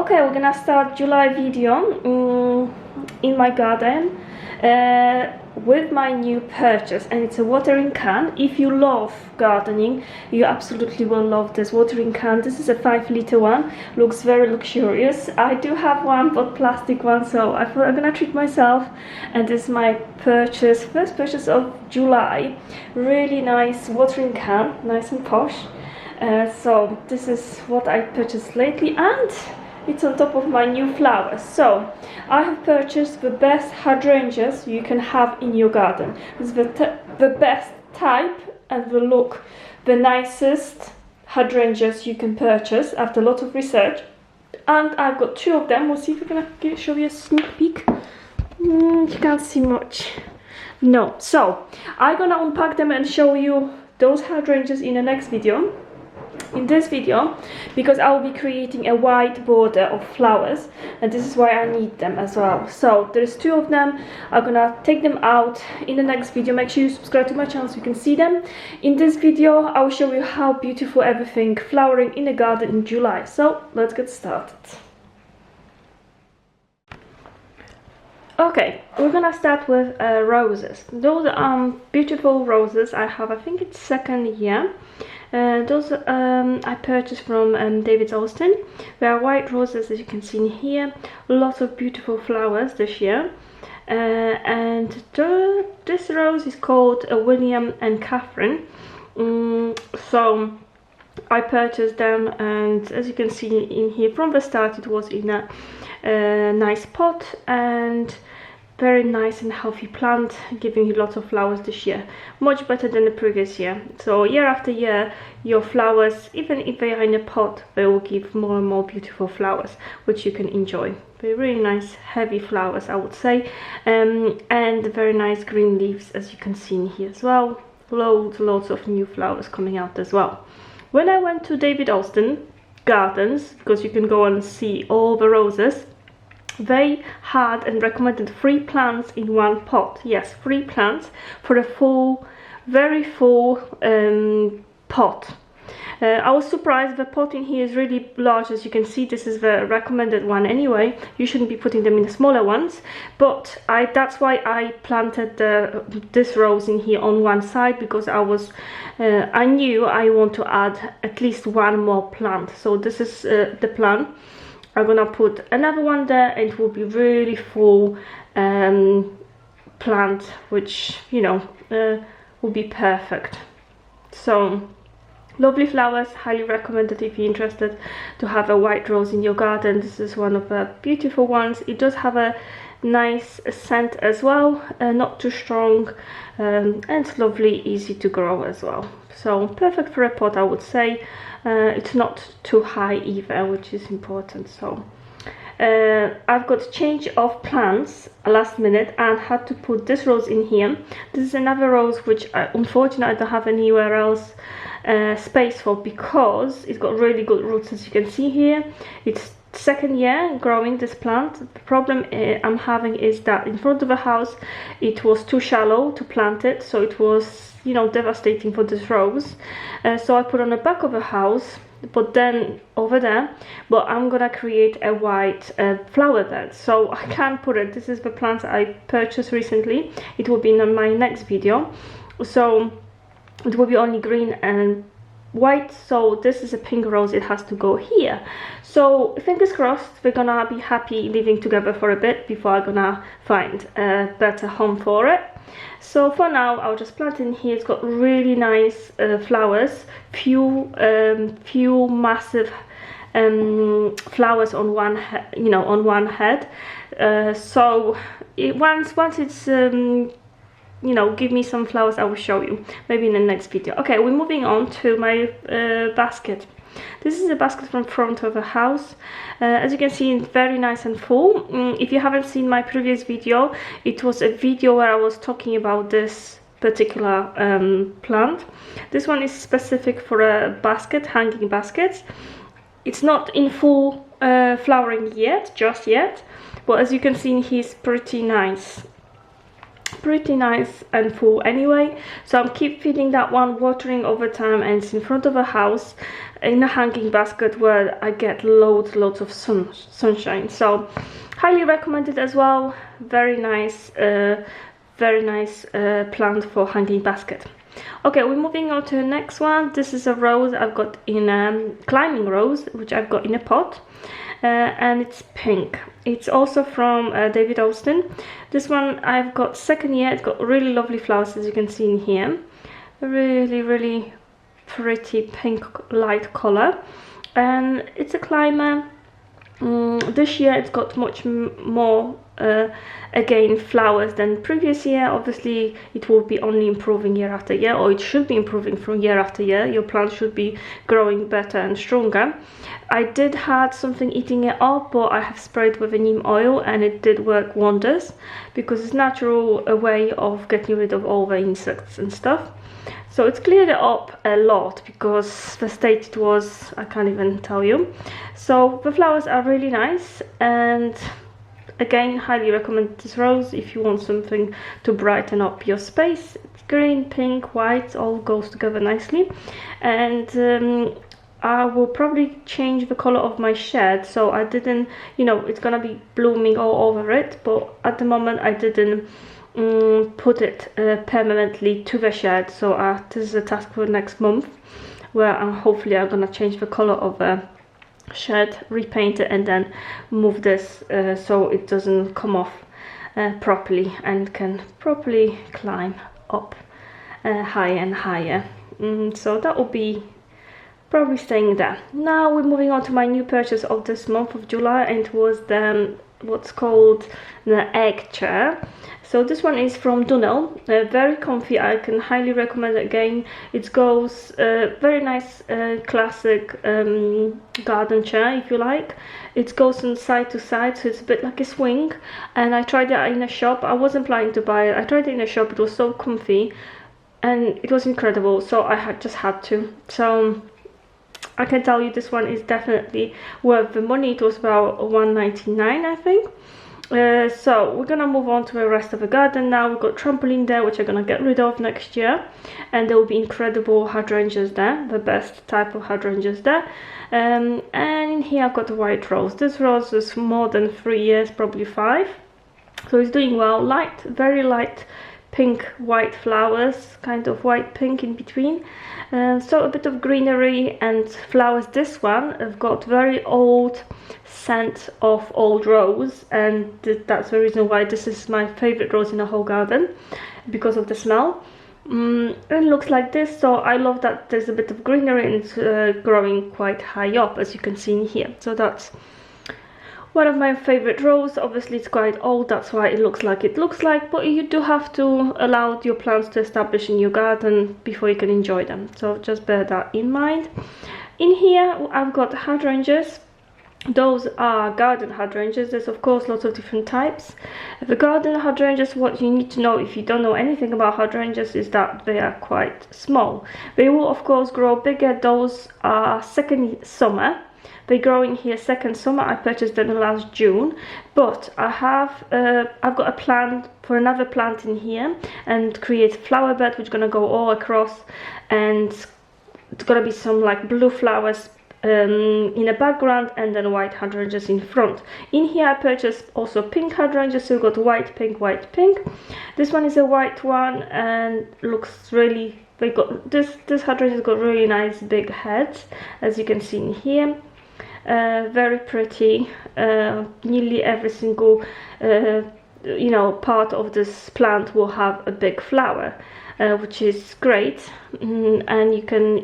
Okay, we're gonna start July video in my garden with my new purchase, and it's a watering can. If you love gardening, you absolutely will love this watering can. This is a 5-liter one, looks very luxurious. I do have one, but plastic one, so I thought I'm gonna treat myself, and this is my purchase, first purchase of July. Really nice watering can, nice and posh. So this is what I purchased lately, and it's on top of my new flowers. So I have purchased the best hydrangeas you can have in your garden. It's the best type and the look, the nicest hydrangeas you can purchase after a lot of research. And I've got 2 of them. We'll see if we're gonna show you a sneak peek. You can't see much. No. So I'm gonna unpack them and show you those hydrangeas in the next video. In this video, because I will be creating a wide border of flowers, and this is why I need them as well. So there's 2 of them. I'm gonna take them out in the next video. Make sure you subscribe to my channel so you can see them. In this video I will show you how beautiful everything flowering in the garden in July. So let's get started. Okay, we're gonna start with roses. Those are beautiful roses. I have, I think it's 2nd year. Those I purchased from David Austin. They are white roses, as you can see in here. Lots of beautiful flowers this year. And this rose is called William and Catherine. So I purchased them, and as you can see in here from the start, it was in a nice pot, and very nice and healthy plant, giving you lots of flowers this year, much better than the previous year. So year after year, your flowers, even if they are in a pot, they will give more and more beautiful flowers, which you can enjoy. They're really nice heavy flowers, I would say, and very nice green leaves, as you can see in here as well. Loads of new flowers coming out as well. When I went to David Austin Gardens, because you can go and see all the roses, they had and recommended 3 plants in 1 pot. Yes, 3 plants for a full, very full pot. I was surprised. The pot in here is really large. As you can see, this is the recommended one anyway. You shouldn't be putting them in the smaller ones, but that's why I planted this rose in here on one side, because I knew I want to add at least 1 more plant. So this is the plan. I'm gonna put another one there, and it will be really full plant, which, you know, will be perfect. So lovely flowers, highly recommended if you're interested to have a white rose in your garden. This is one of the beautiful ones. It does have a nice scent as well, not too strong, and it's lovely, easy to grow as well. So perfect for a pot, I would say. It's not too high either, which is important. So I've got change of plans last minute and had to put this rose in here. This is another rose which unfortunately I don't have anywhere else space for, because it's got really good roots, as you can see here. It's 2nd year growing this plant. The problem I'm having is that in front of the house it was too shallow to plant it, so it was, you know, devastating for this rose. So I put on the back of the house, but then over there, but I'm gonna create a white flower bed, so I can't put it. This is the plant I purchased recently. It will be in my next video, so it will be only green and white. So this is a pink rose, it has to go here. So fingers crossed we're gonna be happy living together for a bit before I'm gonna find a better home for it. So for now I'll just plant in here. It's got really nice flowers, few massive flowers on one on one head. So once it's you know, give me some flowers, I will show you maybe in the next video. Okay, we're moving on to my basket. This is a basket from front of the house. As you can see, it's very nice and full. If you haven't seen my previous video, it was a video where I was talking about this particular plant. This one is specific for a basket, hanging baskets. It's not in full flowering yet, just yet, but as you can see, he's pretty nice and full anyway. So I'm keep feeding that one, watering over time, and it's in front of a house. in a hanging basket where I get loads of sunshine. So highly recommended as well. Very nice plant for hanging basket. Okay, we're moving on to the next one. This is a rose I've got in climbing rose, which I've got in a pot, and it's pink. It's also from David Austin. This one I've got second year. It's got really lovely flowers, as you can see in here. Really pretty pink light color, and it's a climber. This year it's got much more again flowers than previous year. Obviously it will be only improving year after year, or it should be improving from year after year. Your plant should be growing better and stronger. I did had something eating it up, but I have sprayed with a neem oil and it did work wonders, because it's natural a way of getting rid of all the insects and stuff. So it's cleared it up a lot, because the state it was, I can't even tell you. So the flowers are really nice, and again, highly recommend this rose if you want something to brighten up your space. It's green, pink, white, all goes together nicely. And I will probably change the color of my shed, so I didn't, it's gonna be blooming all over it, but at the moment I didn't put it permanently to the shed. So this is a task for next month, where hopefully I'm gonna change the color of the shed, repaint it, and then move this so it doesn't come off properly and can properly climb up higher and higher. So that will be probably staying there. Now we're moving on to my new purchase of this month of July, and it was the what's called the egg chair. So this one is from Dunhill, very comfy. I can highly recommend it again. It goes very nice classic garden chair, if you like. It goes from side to side, so it's a bit like a swing. And I tried it in a shop. I wasn't planning to buy it. I tried it in a shop. It was so comfy and it was incredible, so I just had to. So I can tell you this one is definitely worth the money. It was about £1.99, I think. So we're gonna move on to the rest of the garden now. We've got trampoline there, which I'm gonna get rid of next year, and there will be incredible hydrangeas there, the best type of hydrangeas there. And in here I've got the white rose. This rose is more than 3 years, probably 5, so it's doing well. Light, very light pink white flowers, kind of white pink in between. So a bit of greenery and flowers. This one I've got very old scent of old rose, and that's the reason why this is my favorite rose in the whole garden, because of the smell. It looks like this, so I love that there's a bit of greenery and it's growing quite high up, as you can see in here. So that's one of my favorite rose. Obviously it's quite old, that's why it looks like it looks like, but you do have to allow your plants to establish in your garden before you can enjoy them, so just bear that in mind. In here I've got hydrangeas. Those are garden hydrangeas. There's of course lots of different types. The garden hydrangeas, what you need to know if you don't know anything about hydrangeas, is that they are quite small. They will of course grow bigger. Those are second summer. They grow in here second summer. I purchased them last June, but I've got a plan for another plant in here and create a flower bed which is gonna go all across, and it's gonna be some like blue flowers in the background and then white hydrangeas in front. In here I purchased also pink hydrangeas, so we've got white, pink, white, pink. This one is a white one and looks really, they got this hydrangea's got really nice big heads, as you can see in here. Very pretty. Nearly every single part of this plant will have a big flower, which is great. And you can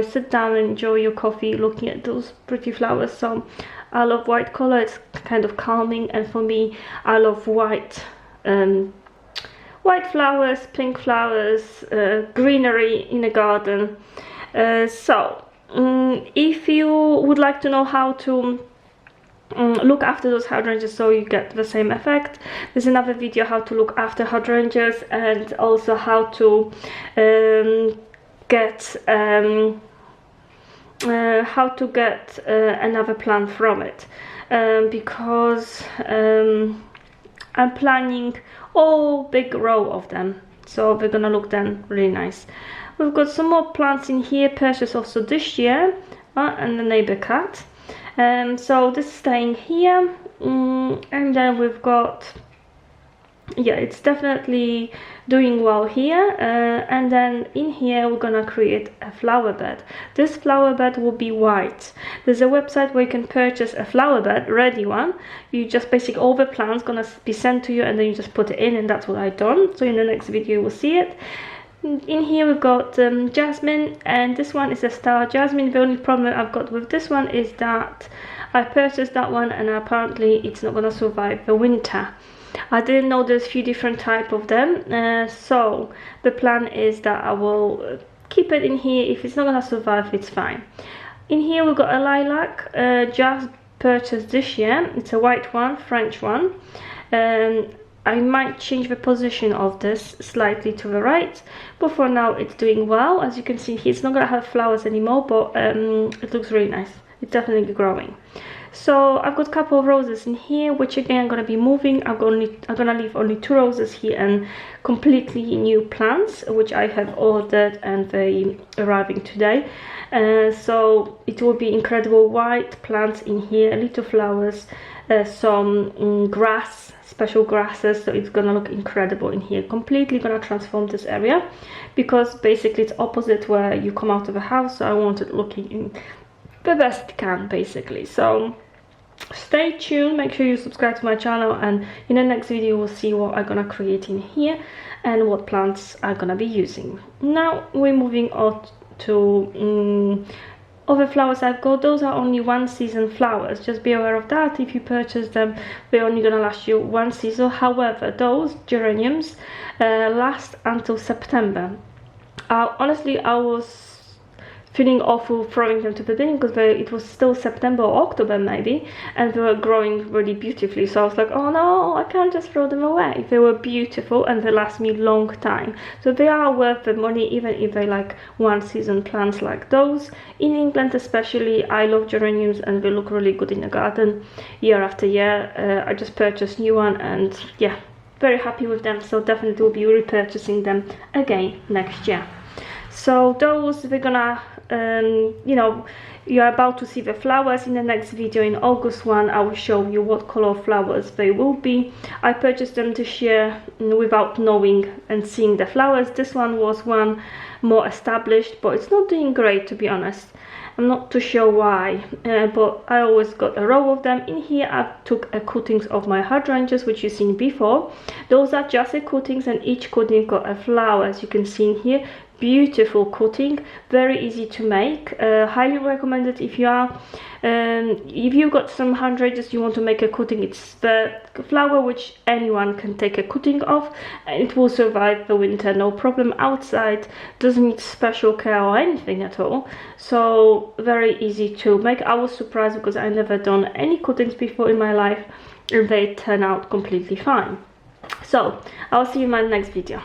sit down and enjoy your coffee looking at those pretty flowers. So I love white color. It's kind of calming, and for me I love white flowers, pink flowers, greenery in a garden. If you would like to know how to look after those hydrangeas so you get the same effect, there's another video how to look after hydrangeas, and also how to get another plant from it, because I'm planning all big row of them, so they're gonna look then really nice. We've got some more plants in here, purchased also this year. sofa and the neighbor cat. So this is staying here, and then we've got, yeah, it's definitely doing well here, and then in here we're gonna create a flower bed. This flower bed will be white. There's a website where you can purchase a flower bed, ready one. You just basically, all the plants gonna be sent to you, and then you just put it in, and that's what I've done. So in the next video you will see it. In here we've got jasmine, and this one is a star jasmine. The only problem I've got with this one is that I purchased that one and apparently it's not gonna survive the winter. I didn't know there's a few different type of them, so the plan is that I will keep it in here. If it's not gonna survive, it's fine. In here we've got a lilac, just purchased this year. It's a white one, French one. I might change the position of this slightly to the right, but for now it's doing well. As you can see here, it's not gonna have flowers anymore, but it looks really nice. It's definitely growing. So I've got a couple of roses in here, which again I'm gonna be moving. I'm gonna leave only 2 roses here and completely new plants, which I have ordered and they arriving today. So it will be incredible white plants in here, little flowers, some grass, special grasses, so it's gonna look incredible in here. Completely gonna transform this area, because basically it's opposite where you come out of a house, so I want it looking in the best it can, basically. So stay tuned, make sure you subscribe to my channel, and in the next video we'll see what I'm gonna create in here and what plants I'm gonna be using. Now we're moving on to other flowers I've got. Those are only 1 season flowers, just be aware of that. If you purchase them, they're only gonna last you 1 season. However, those geraniums last until September. Honestly, I was feeling awful throwing them to the bin, because it was still September or October maybe, and they were growing really beautifully. So I was like, oh no, I can't just throw them away. They were beautiful and they last me long time, so they are worth the money, even if they like 1 season plants like those. In England especially, I love geraniums and they look really good in the garden year after year. I just purchased new one and yeah, very happy with them, so definitely will be repurchasing them again next year. So those, we're gonna you know, you're about to see the flowers in the next video. In August one, I will show you what color flowers they will be. I purchased them this year without knowing and seeing the flowers. This one was one more established, but it's not doing great, to be honest. I'm not too sure why, but I always got a row of them. In here I took a cuttings of my hydrangeas, which you've seen before. Those are just a cuttings, and each cutting got a flower, as you can see in here. Beautiful cutting, very easy to make. Highly recommended if you are if you've got some hydrangeas you want to make a cutting. It's the flower which anyone can take a cutting of, and it will survive the winter no problem outside. Doesn't need special care or anything at all, so very easy to make. I was surprised because I never done any cuttings before in my life, and they turn out completely fine. So I'll see you in my next video.